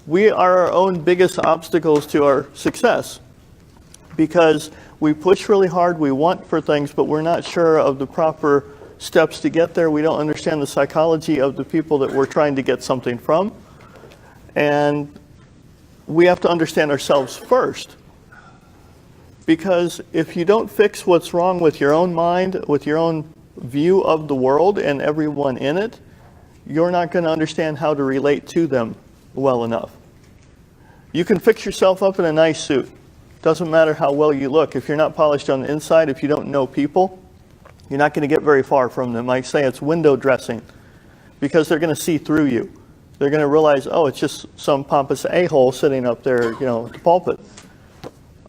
We are our own biggest obstacles to our success because we push really hard, we want for things, but we're not sure of the proper steps to get there. We don't understand the psychology of the people that we're trying to get something from. And we have to understand ourselves first. Because if you don't fix what's wrong with your own mind, with your own view of the world and everyone in it, you're not going to understand how to relate to them well enough. You can fix yourself up in a nice suit. Doesn't matter how well you look. If you're not polished on the inside, if you don't know people, you're not going to get very far from them. I say it's window dressing because they're going to see through you. They're going to realize, oh, it's just some pompous a-hole sitting up there, at the pulpit.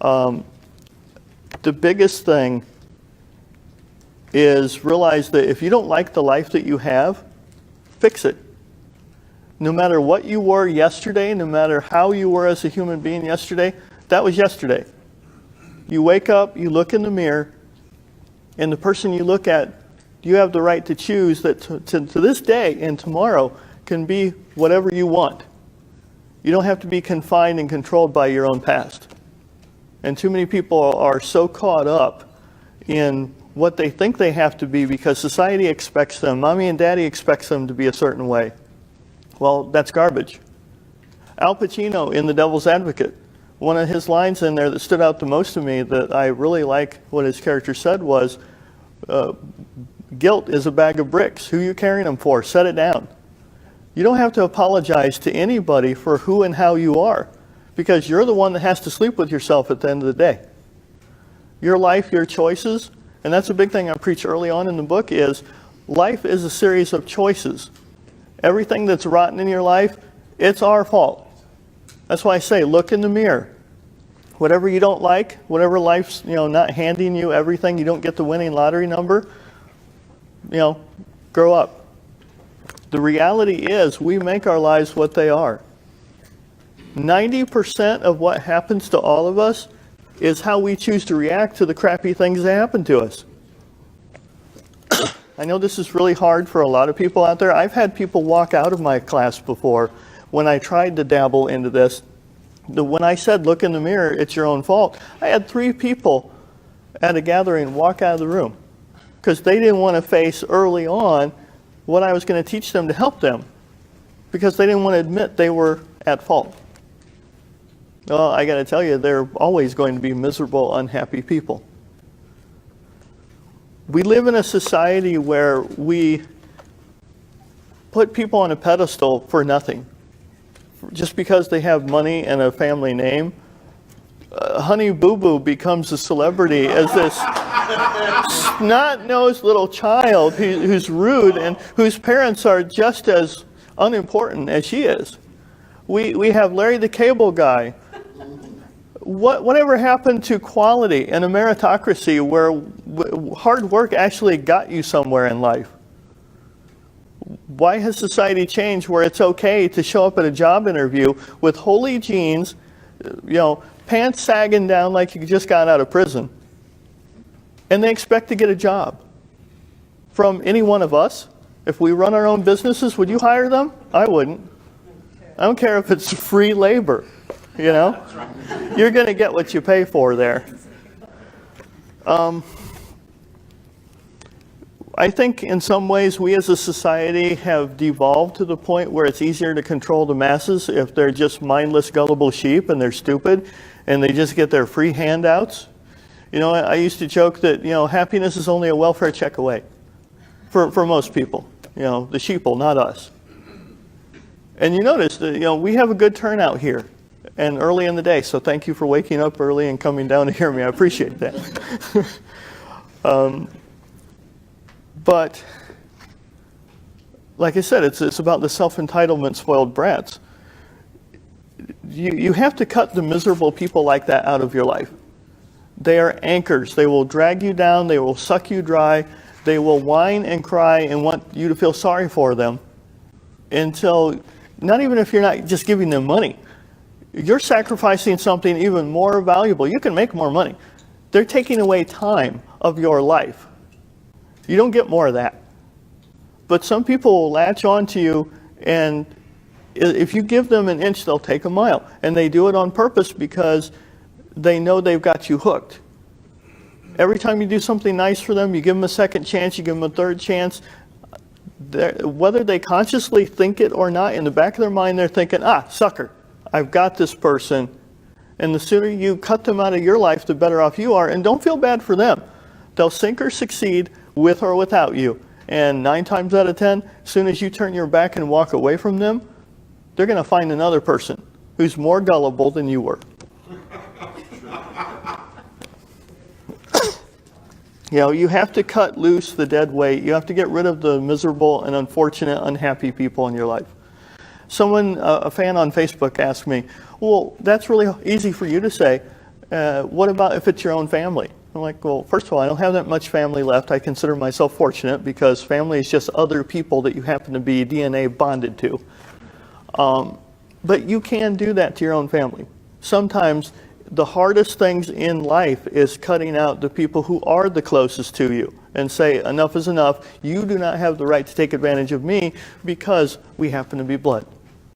The biggest thing is realize that if you don't like the life that you have, fix it. No matter what you were yesterday, no matter how you were as a human being yesterday, that was yesterday. You wake up, you look in the mirror, and the person you look at, you have the right to choose that to this day and tomorrow can be whatever you want. You don't have to be confined and controlled by your own past. And too many people are so caught up in what they think they have to be because society expects them. Mommy and daddy expects them to be a certain way. Well, that's garbage. Al Pacino in The Devil's Advocate, one of his lines in there that stood out the most to me that I really like what his character said was, guilt is a bag of bricks. Who are you carrying them for? Set it down. You don't have to apologize to anybody for who and how you are because you're the one that has to sleep with yourself at the end of the day. Your life, your choices, and that's a big thing I preach early on in the book is life is a series of choices. Everything that's rotten in your life, it's our fault. That's why I say, look in the mirror. Whatever you don't like, whatever life's not handing you everything, you don't get the winning lottery number, grow up. The reality is we make our lives what they are. 90% of what happens to all of us is how we choose to react to the crappy things that happen to us. I know this is really hard for a lot of people out there. I've had people walk out of my class before when I tried to dabble into this. When I said, look in the mirror, it's your own fault, I had 3 people at a gathering walk out of the room because they didn't want to face early on what I was going to teach them to help them because they didn't want to admit they were at fault. Well, I got to tell you, they're always going to be miserable, unhappy people. We live in a society where we put people on a pedestal for nothing. Just because they have money and a family name, Honey Boo Boo becomes a celebrity as this snot-nosed little child who's rude and whose parents are just as unimportant as she is. We have Larry the Cable Guy. Whatever happened to quality and a meritocracy where hard work actually got you somewhere in life? Why has society changed where it's okay to show up at a job interview with holey jeans, pants sagging down like you just got out of prison, and they expect to get a job? From any one of us, if we run our own businesses, would you hire them? I wouldn't. I don't care if it's free labor. You're going to get what you pay for there. I think in some ways we as a society have devolved to the point where it's easier to control the masses if they're just mindless, gullible sheep and they're stupid and they just get their free handouts. I used to joke that, happiness is only a welfare check away for most people, the sheeple, not us. And you notice that, we have a good turnout here. And early in the day, so thank you for waking up early and coming down to hear me. I appreciate that. But like I said, it's about the self-entitlement spoiled brats. You have to cut the miserable people like that out of your life. They are anchors. They will drag you down. They will suck you dry. They will whine and cry and want you to feel sorry for them until, not even if you're not just giving them money, you're sacrificing something even more valuable. You can make more money. They're taking away time of your life. You don't get more of that. But some people will latch onto you and If you give them an inch, they'll take a mile. And they do it on purpose because they know they've got you hooked. Every time you do something nice for them, you give them a second chance, you give them a third chance. Whether they consciously think it or not, in the back of their mind, they're thinking, sucker, I've got this person. And the sooner you cut them out of your life, the better off you are. And don't feel bad for them. They'll sink or succeed with or without you. And 9 times out of 10, as soon as you turn your back and walk away from them, they're going to find another person who's more gullible than you were. You have to cut loose the dead weight. You have to get rid of the miserable and unfortunate, unhappy people in your life. Someone, a fan on Facebook, asked me, well, that's really easy for you to say. What about if it's your own family? I'm like, well, first of all, I don't have that much family left. I consider myself fortunate because family is just other people that you happen to be DNA bonded to. But you can do that to your own family. Sometimes the hardest things in life is cutting out the people who are the closest to you and say, enough is enough. You do not have the right to take advantage of me because we happen to be blood.